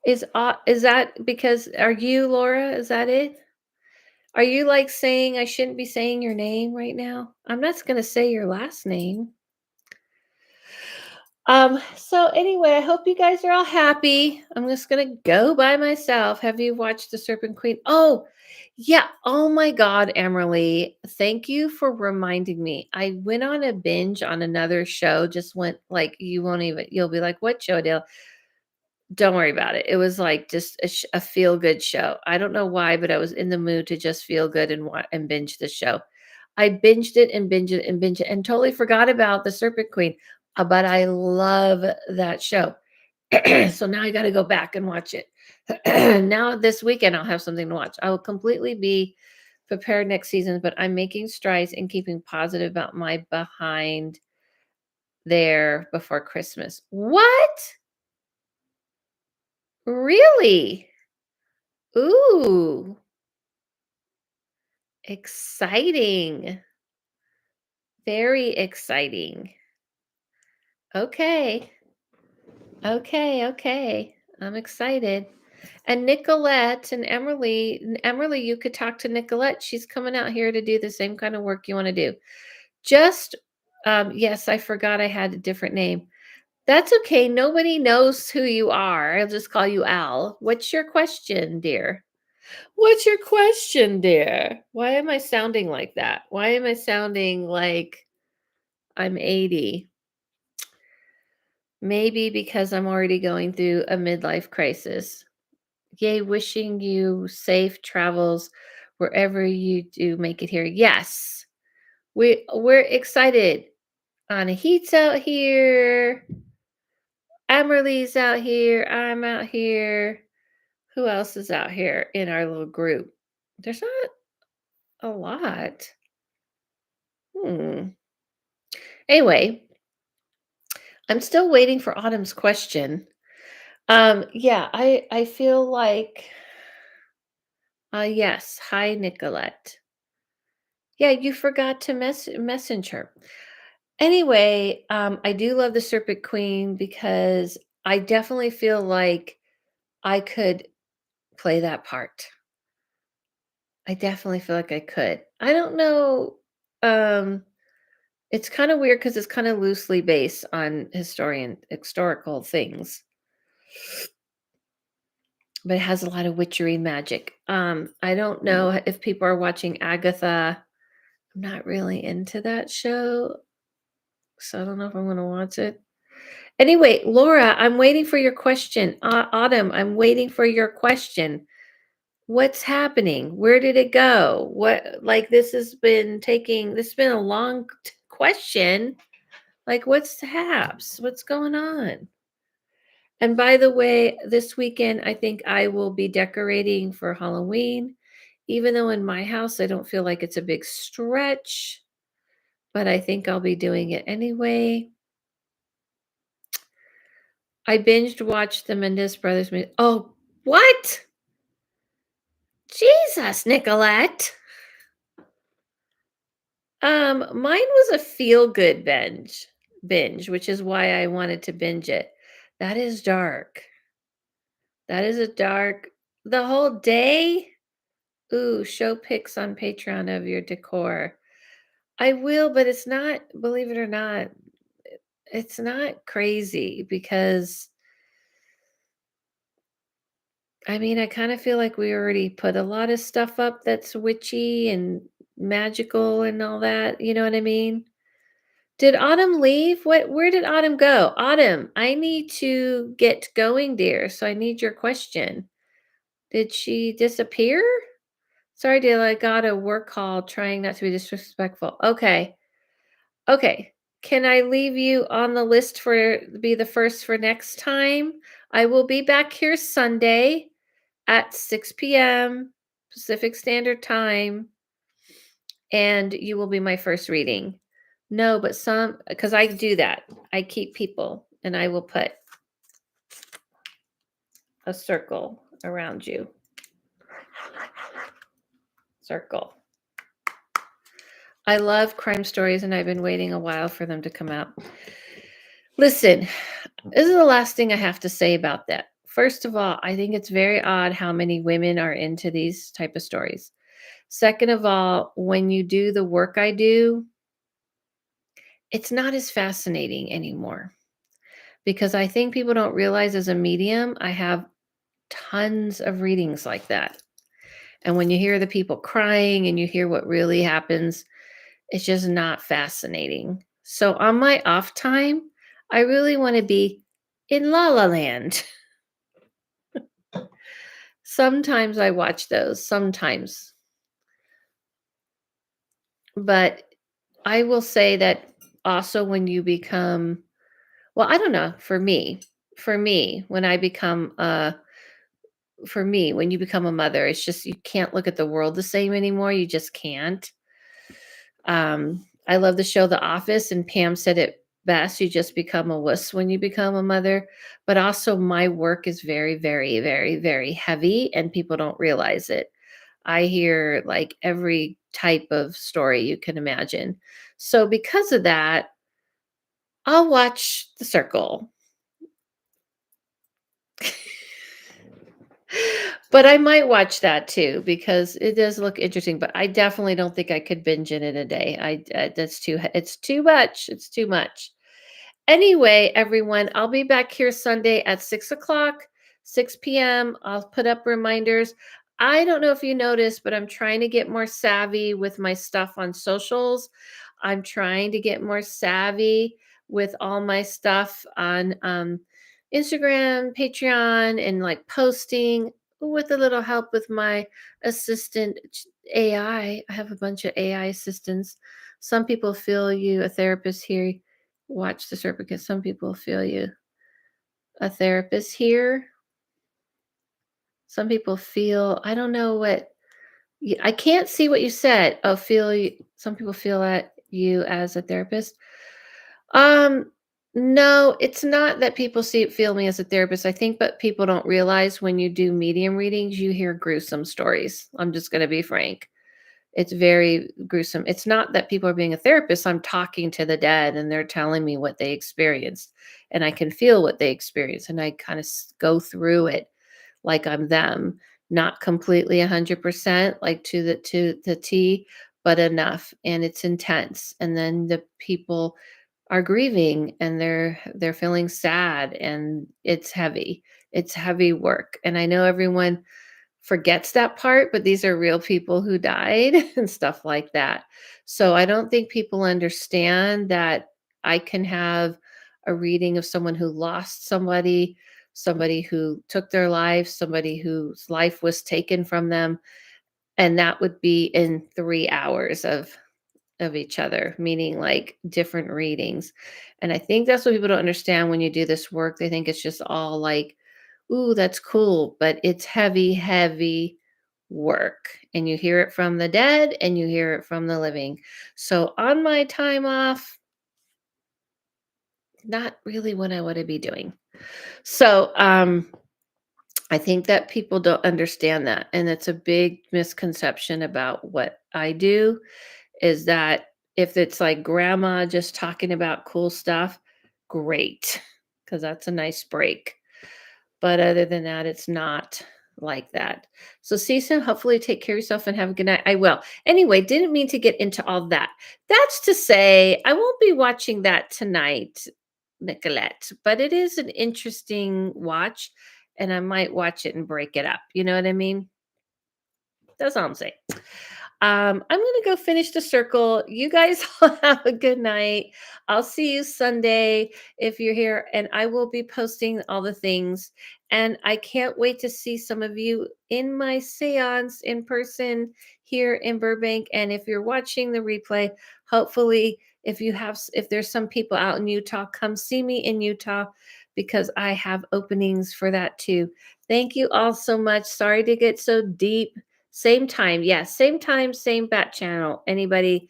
Is that because are you Laura? Is that it? Are you like saying I shouldn't be saying your name right now? I'm not going to say your last name. So anyway, I hope you guys are all happy. I'm just gonna go by myself. Have you watched The Serpent Queen? Oh, yeah. Oh my God, Emily. Thank you for reminding me. I went on a binge on another show, just went like you'll be like, what show, Dale? Don't worry about it. It was like just a feel good show. I don't know why, but I was in the mood to just feel good and binge the show. I binged it and binged it and binged it and totally forgot about The Serpent Queen. But I love that show. So now I got to go back and watch it. Now this weekend I'll have something to watch. I will completely be prepared next season, but I'm making strides in keeping positive about my behind there before Christmas. What? Really? Ooh, exciting. Very exciting. Okay. Okay. Okay. I'm excited. And Nicolette and Emily, you could talk to Nicolette. She's coming out here to do the same kind of work you want to do. Just, yes, I forgot I had a different name. That's okay. Nobody knows who you are. I'll just call you Al. What's your question, dear? What's your question, dear? Why am I sounding like that? Why am I sounding like I'm 80? Maybe because I'm already going through a midlife crisis. Yay, wishing you safe travels wherever you do make it here. Yes, we're excited. Anahit's out here. Amerly's out here. I'm out here. Who else is out here in our little group? There's not a lot. Hmm. Anyway, I'm still waiting for Autumn's question. Yeah, I feel like yes. Hi, Nicolette. Yeah, you forgot to message her. Anyway, I do love the Serpent Queen because I definitely feel like I could play that part. I definitely feel like I could. I don't know. Um, it's kind of weird because it's kind of loosely based on historical things, but it has a lot of witchery and magic. I don't know if people are watching Agatha. I'm not really into that show, so I don't know if I'm going to watch it. Anyway, Laura, I'm waiting for your question. Autumn, I'm waiting for your question. What's happening? Where did it go? This has been a long question. Like, what's the haps? What's going on? And by the way, this weekend, I think I will be decorating for Halloween, even though in my house, I don't feel like it's a big stretch, but I think I'll be doing it anyway. I binged watched the Mendes Brothers movie. Oh, what? Jesus, Nicolette. Mine was a feel good binge, which is why I wanted to binge it. That is dark. That is a dark the whole day. Ooh, show pics on Patreon of your decor. I will, but it's not, believe it or not, it's not crazy because I mean, I kind of feel like we already put a lot of stuff up that's witchy and magical and all that. You know what I mean? Did Autumn leave? Where did Autumn go? Autumn, I need to get going, dear. So I need your question. Did she disappear? Sorry, dear. I got a work call trying not to be disrespectful. Okay. Okay. Can I leave you on the list for be the first for next time? I will be back here Sunday at 6 p.m. Pacific Standard Time, and you will be my first reading. No, but some, because I do that. I keep people, and I will put a circle around you. Circle. I love crime stories, and I've been waiting a while for them to come out. Listen, this is the last thing I have to say about that. First of all, I think it's very odd how many women are into these type of stories. Second of all, when you do the work I do, it's not as fascinating anymore because I think people don't realize as a medium, I have tons of readings like that. And when you hear the people crying and you hear what really happens, it's just not fascinating. So on my off time, I really want to be in La La Land. Sometimes I watch those, sometimes. But I will say that also when you become, well, I don't know, for me, when I become for me, when you become a mother, it's just you can't look at the world the same anymore. You just can't. I love the show The Office, and Pam said it best. You just become a wuss when you become a mother. But also, my work is very, very, very, very heavy, and people don't realize it. I hear like every type of story you can imagine. So, because of that, I'll watch The Circle. But I might watch that too because it does look interesting. But I definitely don't think I could binge it in a day. That's too. It's too much. It's too much. Anyway, everyone, I'll be back here Sunday at 6 o'clock, 6 p.m. I'll put up reminders. I don't know if you noticed, but I'm trying to get more savvy with my stuff on socials. I'm trying to get more savvy with all my stuff on Instagram, Patreon, and like posting with a little help with my assistant AI. I have a bunch of AI assistants. Some people feel you, a therapist here. Watch the serpent because some people feel you. A therapist here. Some people feel, I don't know what, I can't see what you said. Oh, feel you, some people feel at you as a therapist. Um, no, it's not that people feel me as a therapist. I think, but people don't realize when you do medium readings, you hear gruesome stories. I'm just going to be frank. It's very gruesome. It's not that people are being a therapist. I'm talking to the dead and they're telling me what they experienced. And I can feel what they experienced. And I kind of go through it like I'm them. Not completely 100%, like to the T, but enough. And it's intense. And then the people are grieving and they're feeling sad and it's heavy. It's heavy work. And I know everyone forgets that part, but these are real people who died and stuff like that. So I don't think people understand that I can have a reading of someone who lost somebody, somebody who took their life, somebody whose life was taken from them, and that would be in 3 hours of each other, meaning like different readings. And I think that's what people don't understand when you do this work. They think it's just all like, ooh, that's cool, but it's heavy, heavy work. And you hear it from the dead and you hear it from the living. So on my time off, not really what I want to be doing. So I think that people don't understand that. And it's a big misconception about what I do is that if it's like grandma just talking about cool stuff, great, because that's a nice break. But other than that, it's not like that. So, Cecil, hopefully take care of yourself and have a good night. I will. Anyway, didn't mean to get into all that. That's to say, I won't be watching that tonight, Nicolette, but it is an interesting watch, and I might watch it and break it up. You know what I mean? That's all I'm saying. I'm gonna go finish the circle. You guys all have a good night. I'll see you Sunday if you're here, and I will be posting all the things. And I can't wait to see some of you in my seance in person here in Burbank. And if you're watching the replay, hopefully, if there's some people out in Utah, come see me in Utah because I have openings for that too. Thank you all so much. Sorry to get so deep. Same time. Yes, same time, same bat channel. Anybody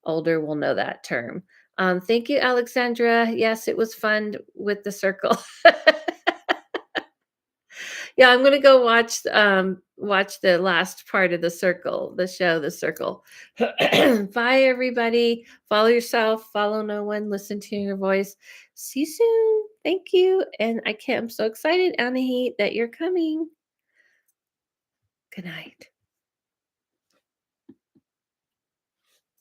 older will know that term. Thank you, Alexandra. Yes, it was fun with the circle. Yeah, I'm gonna go watch the last part of the circle, the show, The Circle. Bye, everybody. Follow yourself, follow no one, listen to your voice. See you soon. Thank you. And I'm so excited, Anahit, that you're coming. Good night.